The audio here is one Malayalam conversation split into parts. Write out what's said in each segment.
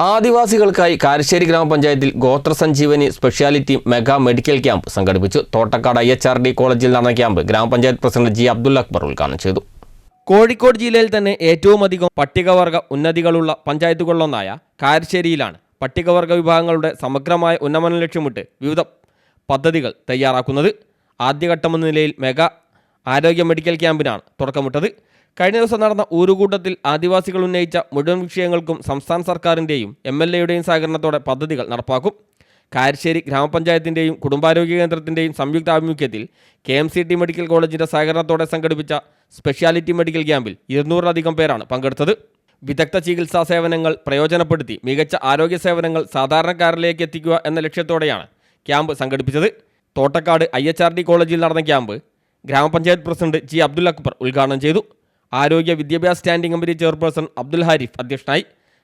ആദിവാസികൾക്കായി കാരശ്ശേരി ഗ്രാമപഞ്ചായത്തിൽ ഗോത്രസഞ്ജീവനി സ്പെഷ്യാലിറ്റി മെഗാ മെഡിക്കൽ ക്യാമ്പ് സംഘടിപ്പിച്ചു. തോട്ടക്കാട് IHRD കോളേജിൽ നടന്ന ക്യാമ്പ് ഗ്രാമപഞ്ചായത്ത് പ്രസിഡന്റ് G. അബ്ദുൽ അക്ബർ ഉദ്ഘാടനം ചെയ്തു. കോഴിക്കോട് ജില്ലയിൽ തന്നെ ഏറ്റവും അധികം പട്ടികവർഗ ഉന്നതികളുള്ള പഞ്ചായത്തുകളിലൊന്നായ കാരശ്ശേരിയിലാണ് പട്ടികവർഗ വിഭാഗങ്ങളുടെ സമഗ്രമായ ഉന്നമനം ലക്ഷ്യമിട്ട് വിവിധ പദ്ധതികൾ തയ്യാറാക്കുന്നത്. ആദ്യഘട്ടമെന്ന നിലയിൽ മെഗാ ആരോഗ്യ മെഡിക്കൽ ക്യാമ്പിനാണ് തുടക്കമിട്ടത്. കഴിഞ്ഞ ദിവസം നടന്ന ഊരുകൂട്ടത്തിൽ ആദിവാസികൾ ഉന്നയിച്ച മുഴുവൻ വിഷയങ്ങൾക്കും സംസ്ഥാന സർക്കാരിൻ്റെയും MLAയുടെയും സഹകരണത്തോടെ പദ്ധതികൾ നടപ്പാക്കും. കാരശ്ശേരി ഗ്രാമപഞ്ചായത്തിൻ്റെയും കുടുംബാരോഗ്യ കേന്ദ്രത്തിൻ്റെയും സംയുക്ത ആഭിമുഖ്യത്തിൽ KMCT മെഡിക്കൽ കോളേജിൻ്റെ സഹകരണത്തോടെ സംഘടിപ്പിച്ച സ്പെഷ്യാലിറ്റി മെഡിക്കൽ ക്യാമ്പിൽ 200-ലധികം പേരാണ് പങ്കെടുത്തത്. വിദഗ്ധ ചികിത്സാ സേവനങ്ങൾ പ്രയോജനപ്പെടുത്തി മികച്ച ആരോഗ്യ സേവനങ്ങൾ സാധാരണക്കാരിലേക്ക് എത്തിക്കുക എന്ന ലക്ഷ്യത്തോടെയാണ് ക്യാമ്പ് സംഘടിപ്പിച്ചത്. തോട്ടക്കാട് IHRD കോളേജിൽ നടന്ന ക്യാമ്പ് ഗ്രാമപഞ്ചായത്ത് പ്രസിഡന്റ് G. അബ്ദുൽ അക്ബർ ഉദ്ഘാടനം ചെയ്തു. ആരോഗ്യ വിദ്യാഭ്യാസ standing committee chairperson Abdul Harif അധ്യക്ഷനായി.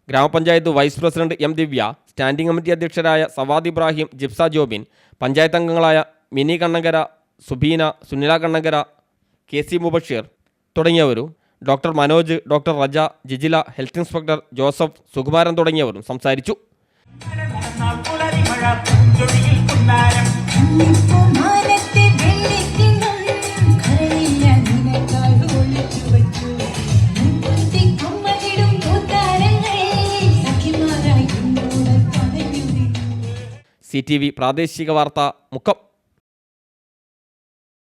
ഗ്രാമപഞ്ചായത്ത് vice president M. Divya, standing committee അധ്യക്ഷരായ സവാദ് ഇബ്രാഹിം, ജിപ്സ ജോബിൻ, പഞ്ചായത്ത് അംഗങ്ങളായ മിനി കണ്ണങ്കര, സുബീന, സുനില കണ്ണങ്കര, KC മുബഷീർ തുടങ്ങിയവരും doctor Manoj, doctor Reja, Jijila, health inspector Joseph, Sukumaran തുടങ്ങിയവരും സംസാരിച്ചു. CTV പ്രാദേശിക വാർത്ത മുക്കം.